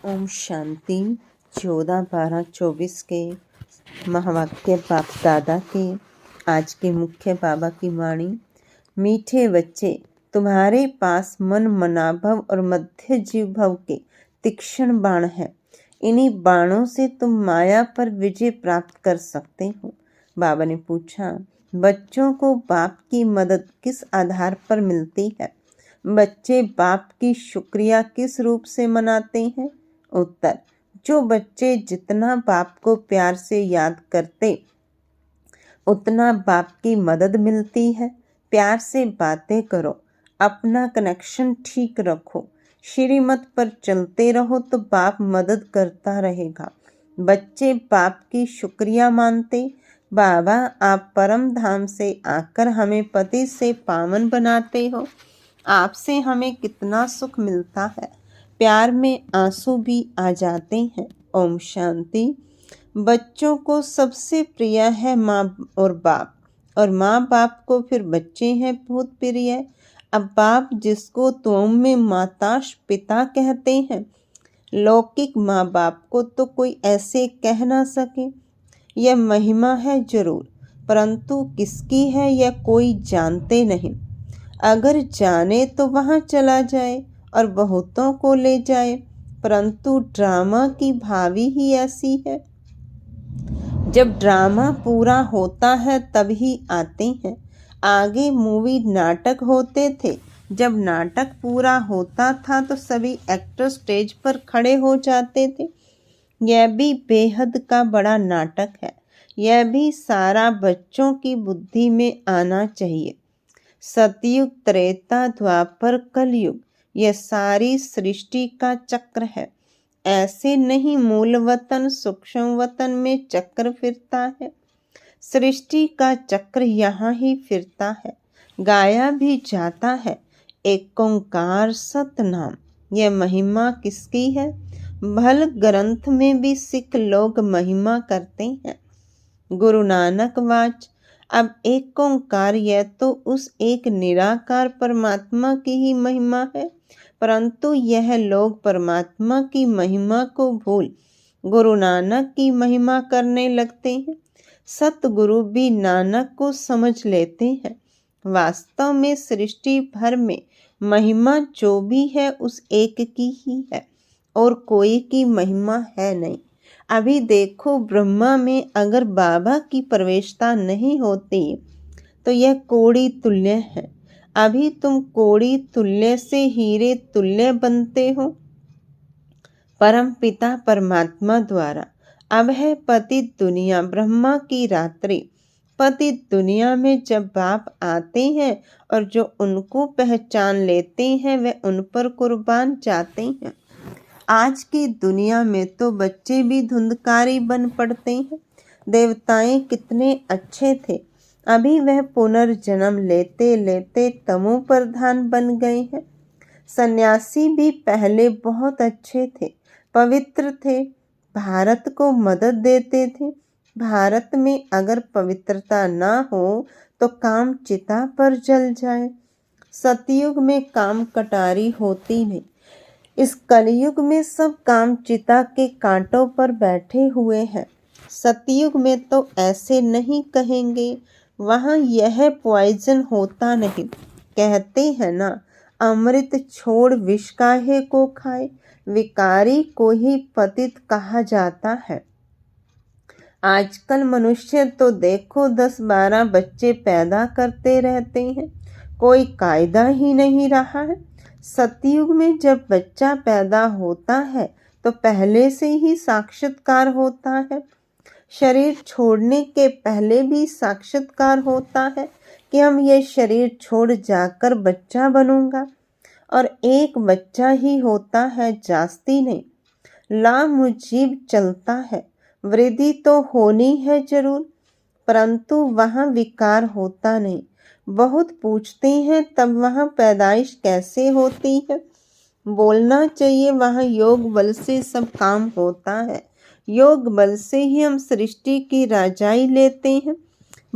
ओम शांति। 14/12/24 के महावाक्य बाप दादा के आज के मुख्य बाबा की वाणी। मीठे बच्चे, तुम्हारे पास मन मनाभव और मध्य जीव भव के तीक्ष्ण बाण है। इन्हीं बाणों से तुम माया पर विजय प्राप्त कर सकते हो। बाबा ने पूछा, बच्चों को बाप की मदद किस आधार पर मिलती है? बच्चे बाप की शुक्रिया किस रूप से मनाते हैं? उत्तर, जो बच्चे जितना बाप को प्यार से याद करते उतना बाप की मदद मिलती है। प्यार से बातें करो, अपना कनेक्शन ठीक रखो, श्रीमत पर चलते रहो तो बाप मदद करता रहेगा। बच्चे बाप की शुक्रिया मानते, बाबा आप परम धाम से आकर हमें पति से पावन बनाते हो। आपसे हमें कितना सुख मिलता है। प्यार में आंसू भी आ जाते हैं। ओम शांति। बच्चों को सबसे प्रिय है माँ और बाप, और माँ बाप को फिर बच्चे हैं बहुत प्रिय। अब बाप जिसको तुम में माताश पिता कहते हैं, लौकिक माँ बाप को तो कोई ऐसे कह ना सके। यह महिमा है जरूर, परंतु किसकी है यह कोई जानते नहीं। अगर जाने तो वहाँ चला जाए और बहुतों को ले जाए, परंतु ड्रामा की भावी ही ऐसी है। जब ड्रामा पूरा होता है तभी आते हैं। आगे मूवी नाटक होते थे। जब नाटक पूरा होता था तो सभी एक्टर स्टेज पर खड़े हो जाते थे। यह भी बेहद का बड़ा नाटक है। यह भी सारा बच्चों की बुद्धि में आना चाहिए। सतयुग, त्रेता, द्वापर, कलयुग, यह सारी सृष्टि का चक्र है। ऐसे नहीं मूल वतन सूक्ष्म वतन में चक्र फिरता है। सृष्टि का चक्र यहाँ ही फिरता है। गाया भी जाता है एक ओंकार सतनाम। यह महिमा किसकी है? भल ग्रंथ में भी सिख लोग महिमा करते हैं। गुरु नानक वाच, अब एक ओंकार यह तो उस एक निराकार परमात्मा की ही महिमा है, परंतु यह लोग परमात्मा की महिमा को भूल गुरु नानक की महिमा करने लगते हैं। सतगुरु भी नानक को समझ लेते हैं। वास्तव में सृष्टि भर में महिमा जो भी है उस एक की ही है और कोई की महिमा है नहीं। अभी देखो, ब्रह्मा में अगर बाबा की प्रवेशता नहीं होती तो यह कोड़ी तुल्य है। अभी तुम कोड़ी तुल्य से हीरे तुल्य बनते हो परम पिता परमात्मा द्वारा। अब है पतित दुनिया, ब्रह्मा की रात्रि। पतित दुनिया में जब बाप आते हैं और जो उनको पहचान लेते हैं वे उन पर कुर्बान जाते हैं। आज की दुनिया में तो बच्चे भी धुंधकारी बन पड़ते हैं। देवताएं कितने अच्छे थे, अभी वह पुनर्जन्म लेते लेते तमो प्रधान बन गए हैं। सन्यासी भी पहले बहुत अच्छे थे, पवित्र थे, भारत को मदद देते थे। भारत में अगर पवित्रता ना हो तो काम चिता पर जल जाए। सतयुग में काम कटारी होती नहीं। इस कलयुग में सब काम चिता के कांटों पर बैठे हुए हैं। सतयुग में तो ऐसे नहीं कहेंगे, वहाँ यह पॉइजन होता नहीं। कहते हैं ना, अमृत छोड़ विष काहे को खाए। विकारी को ही पतित कहा जाता है। आजकल मनुष्य तो देखो 10-12 बच्चे पैदा करते रहते हैं, कोई कायदा ही नहीं रहा है। सतयुग में जब बच्चा पैदा होता है तो पहले से ही साक्षात्कार होता है। शरीर छोड़ने के पहले भी साक्षात्कार होता है कि हम ये शरीर छोड़ जाकर बच्चा बनूंगा, और एक बच्चा ही होता है, जास्ती नहीं। लामुजीब चलता है। वृद्धि तो होनी है जरूर, परंतु वहाँ विकार होता नहीं। बहुत पूछते हैं तब वहाँ पैदाइश कैसे होती है? बोलना चाहिए वहाँ योग बल से सब काम होता है। योग बल से ही हम सृष्टि की राजाई लेते हैं।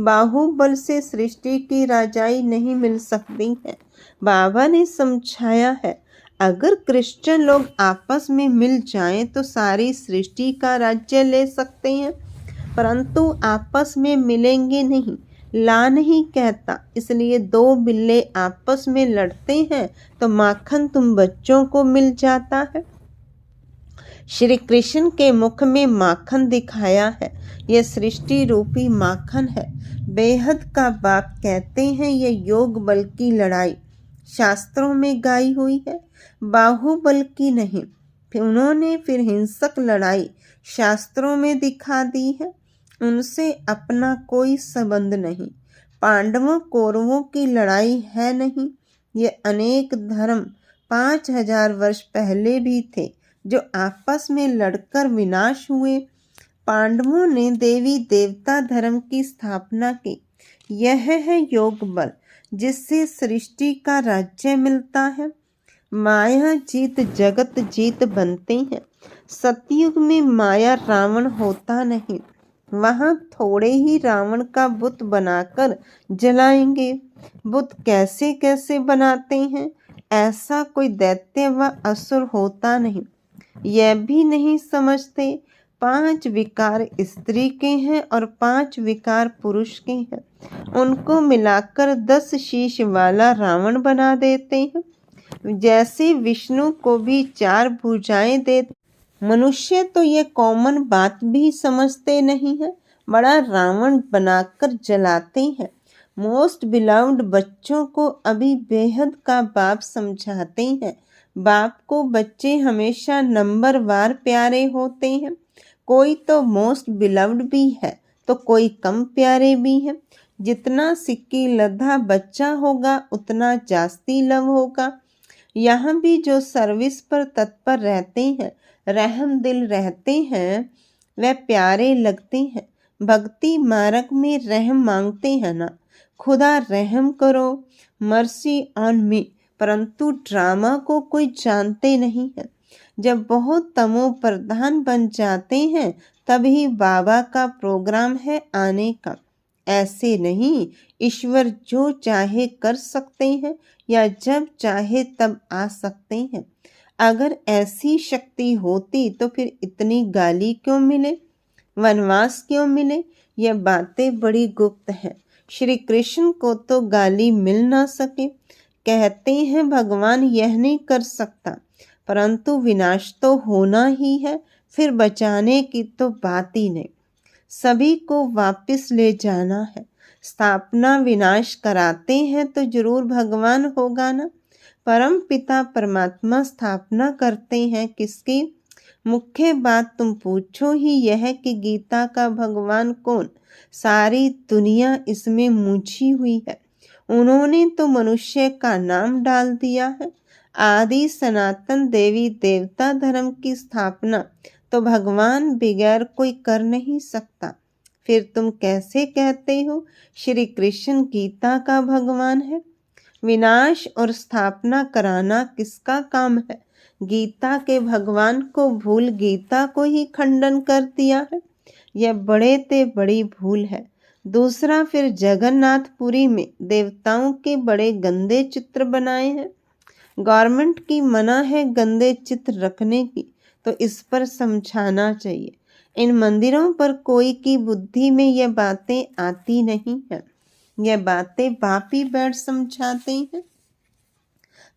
बाहुबल से सृष्टि की राजाई नहीं मिल सकती है। बाबा ने समझाया है, अगर क्रिश्चियन लोग आपस में मिल जाएं तो सारी सृष्टि का राज्य ले सकते हैं, परंतु आपस में मिलेंगे नहीं। ला नहीं कहता, इसलिए दो बिल्ले आपस में लड़ते हैं तो माखन तुम बच्चों को मिल जाता है। श्री कृष्ण के मुख में माखन दिखाया है। यह सृष्टि रूपी माखन है। बेहद का बाप कहते हैं यह योग बल की लड़ाई शास्त्रों में गाई हुई है, बाहुबल की नहीं। फिर उन्होंने फिर हिंसक लड़ाई शास्त्रों में दिखा दी है। उनसे अपना कोई संबंध नहीं। पांडवों कौरवों की लड़ाई है नहीं। ये अनेक धर्म 5000 वर्ष पहले भी थे जो आपस में लड़कर विनाश हुए। पांडवों ने देवी देवता धर्म की स्थापना की। यह है योग बल जिससे सृष्टि का राज्य मिलता है। माया जीत जगत जीत बनते हैं। सतयुग में माया रावण होता नहीं। वहां थोड़े ही रावण का बुत बनाकर जलाएंगे। बुत कैसे कैसे बनाते हैं, ऐसा कोई दैत्य व असुर होता नहीं। यह भी नहीं समझते 5 विकार स्त्री के हैं और 5 विकार पुरुष के हैं। उनको मिलाकर 10 शीश वाला रावण बना देते हैं। जैसे विष्णु को भी 4 भुजाएं देते। मनुष्य तो ये कॉमन बात भी समझते नहीं है, बड़ा रावण बनाकर जलाते हैं। मोस्ट बिलव्ड बच्चों को अभी बेहद का बाप समझाते हैं। बाप को बच्चे हमेशा नंबरवार प्यारे होते हैं। कोई तो मोस्ट बिलव्ड भी है तो कोई कम प्यारे भी है। जितना सिक्की लद्दा बच्चा होगा उतना जास्ती लव होगा। यहाँ भी जो सर्विस पर तत्पर रहते हैं, रहम दिल रहते हैं, वह प्यारे लगते हैं। भक्ति मार्ग में रहम मांगते हैं ना, खुदा रहम करो, मर्सी ऑन मी, परंतु ड्रामा को कोई जानते नहीं है। जब बहुत तमो प्रधान बन जाते हैं तभी बाबा का प्रोग्राम है आने का। ऐसे नहीं, ईश्वर जो चाहे कर सकते हैं या जब चाहे तब आ सकते हैं। अगर ऐसी शक्ति होती तो फिर इतनी गाली क्यों मिले, वनवास क्यों मिले? यह बातें बड़ी गुप्त हैं। श्री कृष्ण को तो गाली मिल ना सके। कहते हैं भगवान यह नहीं कर सकता, परंतु विनाश तो होना ही है, फिर बचाने की तो बात ही नहीं। सभी को वापस ले जाना है। स्थापना विनाश कराते हैं तो जरूर भगवान होगा ना। परम पिता परमात्मा स्थापना करते हैं किसकी? मुख्य बात तुम पूछो ही यह कि गीता का भगवान कौन? सारी दुनिया इसमें मुझी हुई है। उन्होंने तो मनुष्य का नाम डाल दिया है। आदि सनातन देवी देवता धर्म की स्थापना तो भगवान बगैर कोई कर नहीं सकता। फिर तुम कैसे कहते हो श्री कृष्ण गीता का भगवान है? विनाश और स्थापना कराना किसका काम है? गीता के भगवान को भूल गीता को ही खंडन कर दिया है। यह बड़े ते बड़ी भूल है। दूसरा, फिर जगन्नाथपुरी में देवताओं के बड़े गंदे चित्र बनाए हैं। गवर्नमेंट की मना है गंदे चित्र रखने की, तो इस पर समझाना चाहिए। इन मंदिरों पर कोई की बुद्धि में यह बातें आती नहीं है। यह बातें बाप ही बैठ समझाते हैं।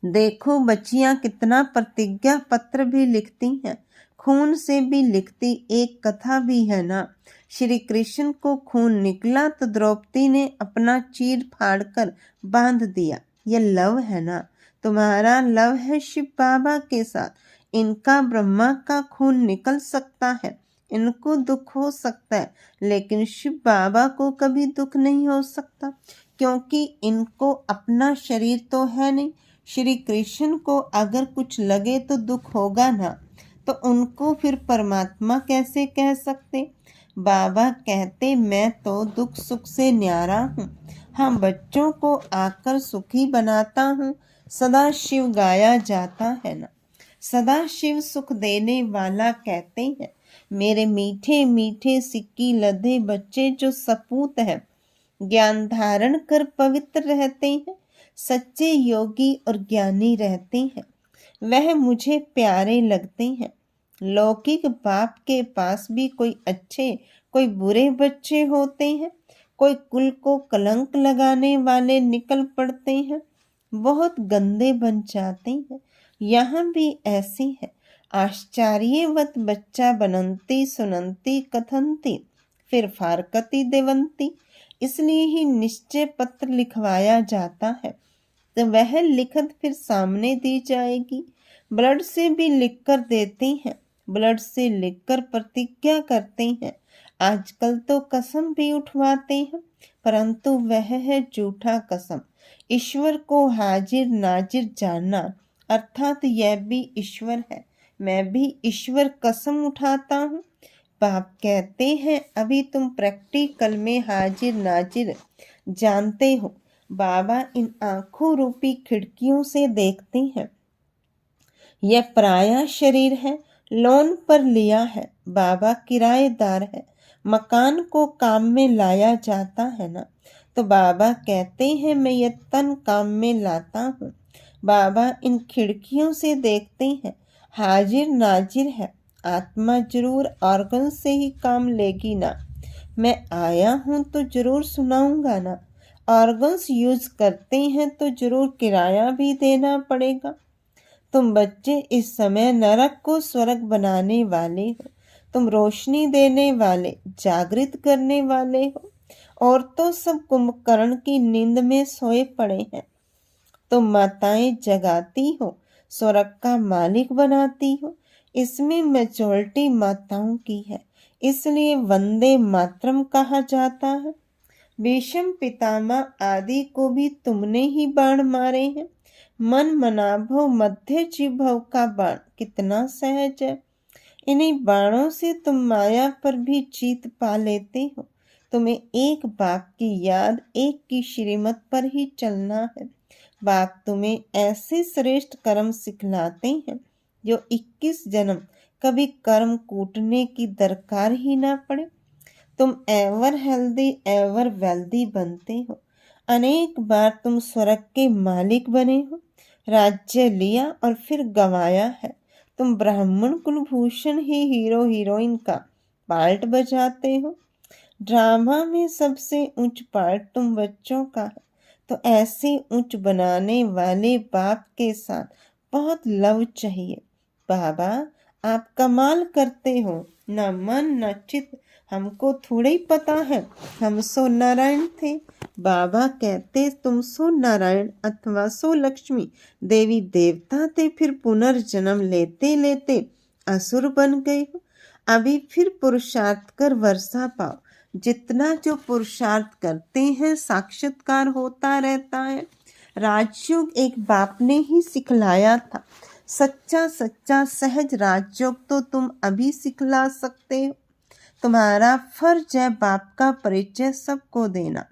देखो बच्चियां कितना प्रतिज्ञा पत्र भी लिखती हैं, खून से भी लिखती। एक कथा भी है ना, श्री कृष्ण को खून निकला तो द्रौपदी ने अपना चीर फाड़ कर बांध दिया। यह लव है ना, तुम्हारा लव है शिव बाबा के साथ। इनका ब्रह्मा का खून निकल सकता है, इनको दुख हो सकता है, लेकिन शिव बाबा को कभी दुख नहीं हो सकता, क्योंकि इनको अपना शरीर तो है नहीं। श्री कृष्ण को अगर कुछ लगे तो दुख होगा ना, तो उनको फिर परमात्मा कैसे कह सकते? बाबा कहते मैं तो दुख सुख से न्यारा हूँ। हाँ, बच्चों को आकर सुखी बनाता हूँ। सदा शिव गाया जाता है ना, सदा शिव सुख देने वाला कहते हैं। मेरे मीठे मीठे सिक्की लदे बच्चे जो सपूत है, ज्ञान धारण कर पवित्र रहते हैं, सच्चे योगी और ज्ञानी रहते हैं। वह मुझे प्यारे लगते हैं। लौकिक बाप के पास भी कोई अच्छे कोई बुरे बच्चे होते हैं। कोई कुल को कलंक लगाने वाले निकल पड़ते हैं, बहुत गंदे बन जाते हैं। यहाँ भी ऐसी है। आश्चर्यवत बच्चा बनंती सुनंती कथंती फिर फारकती देवंती। इसलिए ही निश्चय पत्र लिखवाया जाता है, तो वह लिखत फिर सामने दी जाएगी। ब्लड से भी लिखकर देते हैं, ब्लड से लिखकर प्रतिज्ञा करते हैं। आजकल तो कसम भी उठवाते हैं, परंतु वह है झूठा कसम। ईश्वर को हाजिर नाजिर जानना, अर्थात यह भी ईश्वर है, मैं भी ईश्वर कसम उठाता हूँ। बाप कहते हैं अभी तुम प्रैक्टिकल में हाजिर नाजिर जानते हो। बाबा इन आंखों रूपी खिड़कियों से देखते हैं। यह पराया शरीर है, लोन पर लिया है। बाबा किराएदार है, मकान को काम में लाया जाता है ना, तो बाबा कहते हैं मैं यह तन काम में लाता हूँ। बाबा इन खिड़कियों से देखते हैं, हाजिर नाजिर है। आत्मा जरूर ऑर्गन से ही काम लेगी ना। मैं आया हूँ तो जरूर सुनाऊंगा ना। ऑर्गन्स यूज करते हैं तो जरूर किराया भी देना पड़ेगा। तुम बच्चे इस समय नरक को स्वर्ग बनाने वाले हो। तुम रोशनी देने वाले, जागृत करने वाले हो। और तो सब कुंभकर्ण की नींद में सोए पड़े हैं। तुम माताएं जगाती हो, स्वर्ग का मालिक बनाती हो। इसमें मेजॉरिटी माताओं की है, इसलिए वंदे मातरम कहा जाता है। भीष्म पितामह आदि को भी तुमने ही बाण मारे हैं। मन मनाभव मध्य जिभव का बाण कितना सहज है। इन्हीं बाणों से तुम माया पर भी जीत पा लेते हो। तुम्हें एक बाप की याद, एक की श्रीमत पर ही चलना है। बाप तुम्हें ऐसे श्रेष्ठ कर्म सिखलाते हैं जो 21 जन्म कभी कर्म कूटने की दरकार ही ना पड़े। तुम एवर हेल्दी एवर वेल्दी बनते हो। अनेक बार तुम स्वर्ग के मालिक बने हो, राज्य लिया और फिर गंवाया है। तुम ब्राह्मण कुलभूषण ही हीरो हीरोइन का पार्ट बजाते हो। ड्रामा में सबसे ऊंच पार्ट तुम बच्चों का है, तो ऐसे ऊंच बनाने वाले बाप के साथ बहुत लव चाहिए। बाबा आप कमाल करते हो, न मन न चित्त हमको थोड़े ही पता है, हम सो नारायण थे। बाबा कहते तुम सो नारायण अथवा सो लक्ष्मी देवी देवता थे, फिर पुनर्जन्म लेते लेते असुर बन गए हो। अभी फिर पुरुषार्थ कर वर्षा पाओ। जितना जो पुरुषार्थ करते हैं साक्षात्कार होता रहता है। राजयोग एक बाप ने ही सिखलाया था। सच्चा सच्चा सहज राजयोग तो तुम अभी सिखला सकते हो। तुम्हारा फर्ज है बाप का परिचय सबको देना।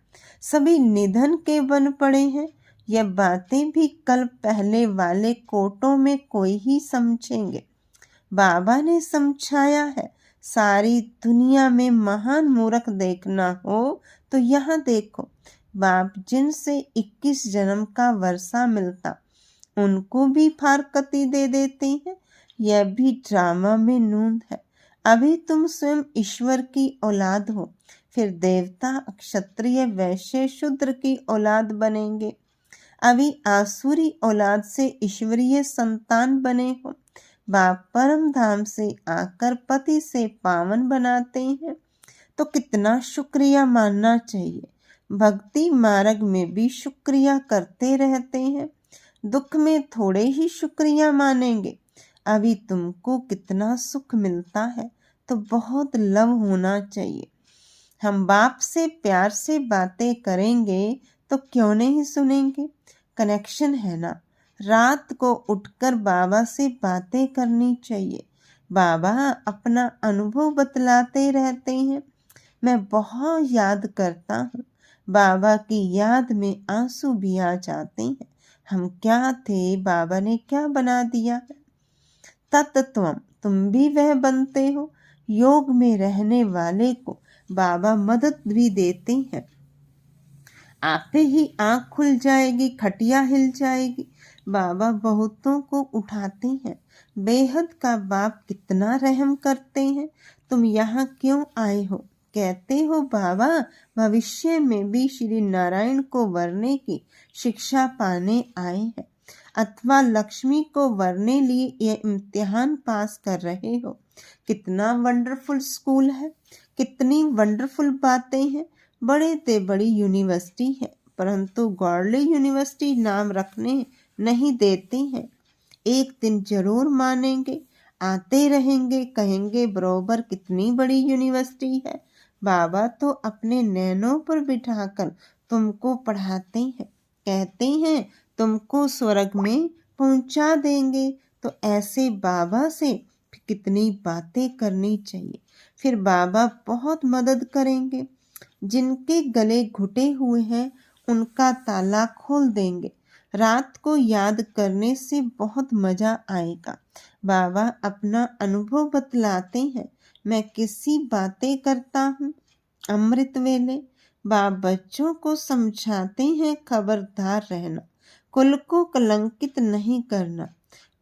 सभी निधन के बन पड़े हैं। यह बातें भी कल पहले वाले कोटों में कोई ही समझेंगे। बाबा ने समझाया है। सारी दुनिया में महान मूर्ख देखना हो तो यहाँ देखो। बाप जिनसे 21 जन्म का वर्षा मिलता उनको भी फारकती दे देते हैं। यह भी ड्रामा में नूंद है। अभी तुम स्वयं ईश्वर की औलाद हो, फिर देवता क्षत्रिय वैश्य शूद्र की औलाद बनेंगे। अभी आसुरी औलाद से ईश्वरीय संतान बने हो। बाप परम धाम से आकर पति से पावन बनाते हैं, तो कितना शुक्रिया मानना चाहिए। भक्ति मार्ग में भी शुक्रिया करते रहते हैं, दुख में थोड़े ही शुक्रिया मानेंगे। अभी तुमको कितना सुख मिलता है, तो बहुत लव होना चाहिए। हम बाप से प्यार से बातें करेंगे तो क्यों नहीं सुनेंगे। कनेक्शन है ना। रात को उठकर बाबा से बातें करनी चाहिए। बाबा अपना अनुभव बतलाते रहते हैं। मैं बहुत याद करता हूँ। बाबा की याद में आंसू भी आ जाते हैं। हम क्या थे, बाबा ने क्या बना दिया है। तत्त्वम तुम भी वह बनते हो। योग में रहने वाले को बाबा मदद भी देते हैं। आपे ही आंख खुल जाएगी, खटिया हिल जाएगी। बाबा बहुतों को उठाते हैं। बेहद का बाप कितना रहम करते हैं। तुम यहाँ क्यों आए हो? कहते हो बाबा भविष्य में भी श्री नारायण को वरने की शिक्षा पाने आए हैं, अथवा लक्ष्मी को वरने लिए ये इम्तिहान पास कर रहे हो। कितना वंडरफुल स्कूल है, कितनी वंडरफुल बातें हैं। बड़े ते बड़ी यूनिवर्सिटी है, परंतु गॉडली यूनिवर्सिटी नाम रखने नहीं देते हैं। एक दिन जरूर मानेंगे, आते रहेंगे, कहेंगे बरोबर कितनी बड़ी यूनिवर्सिटी है। बाबा तो अपने नैनों पर बिठाकर तुमको पढ़ाते हैं, कहते हैं तुमको स्वर्ग में पहुंचा देंगे। तो ऐसे बाबा से कितनी बातें करनी चाहिए। फिर बाबा बहुत मदद करेंगे। जिनके गले घुटे हुए हैं उनका ताला खोल देंगे। रात को याद करने से बहुत मजा आएगा। बाबा अपना अनुभव बतलाते हैं। मैं किसी बातें करता हूँ अमृत वेले। बाप बच्चों को समझाते हैं खबरदार रहना, कुल को कलंकित नहीं करना,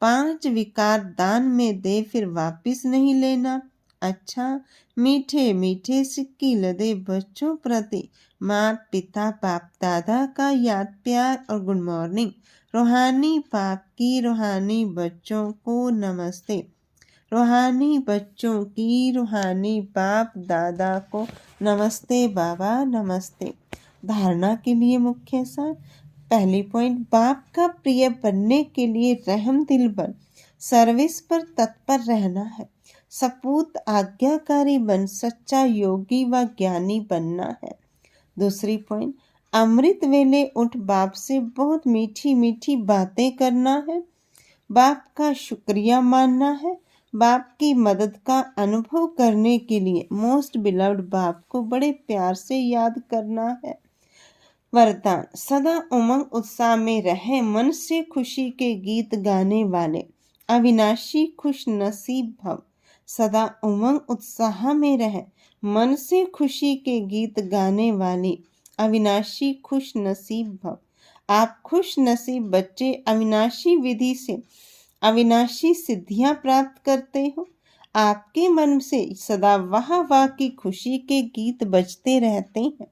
5 विकार दान में दे फिर वापिस नहीं लेना। अच्छा, मीठे मीठे सिक्के लदे बच्चों प्रति माता पिता बाप दादा का याद प्यार और गुड मॉर्निंग। रूहानी बाप की रूहानी बच्चों को नमस्ते। रूहानी बच्चों की रूहानी बाप दादा को नमस्ते बाबा नमस्ते। धारणा के लिए मुख्य सार। पहली पॉइंट, बाप का प्रिय बनने के लिए रहम दिल बन सर्विस पर तत्पर रहना है। सपूत आज्ञाकारी बन सच्चा योगी व ज्ञानी बनना है। दूसरी पॉइंट, अमृत वेले उठ बाप से बहुत मीठी मीठी बातें करना है। बाप का शुक्रिया मानना है। बाप की मदद का अनुभव करने के लिए मोस्ट बिलव्ड बाप को बड़े प्यार से याद करना है। वरदान, सदा उमंग उत्साह में रहे मन से खुशी के गीत गाने वाले अविनाशी खुश नसीब भव। सदा उमंग उत्साह में रहे मन से खुशी के गीत गाने वाली अविनाशी खुश नसीब भव। आप खुश नसीब बच्चे अविनाशी विधि से अविनाशी सिद्धियां प्राप्त करते हो। आपके मन से सदा वाह वाह की खुशी के गीत बजते रहते हैं।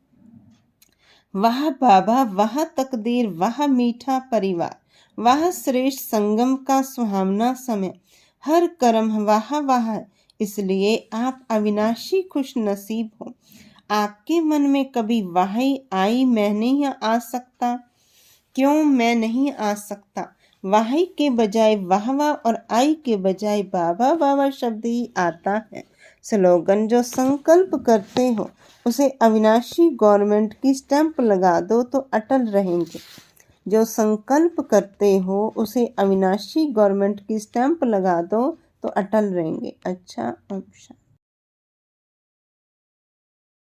वाह बाबा, वाह तकदीर, वाह मीठा परिवार, वाह श्रेष्ठ संगम का सुहावना समय, हर कर्म वाह वाह। इसलिए आप अविनाशी खुश नसीब हो। आपके मन में कभी वाही आई मैं नहीं आ सकता, क्यों मैं नहीं आ सकता। वाही के बजाय वाह वाह और आई के बजाय बाबा बाबा शब्द ही आता है। स्लोगन, जो संकल्प करते हो उसे अविनाशी गवर्नमेंट की स्टैंप लगा दो तो अटल रहेंगे। जो संकल्प करते हो उसे अविनाशी गवर्नमेंट की स्टैंप लगा दो तो अटल रहेंगे। अच्छा, ओम शांति।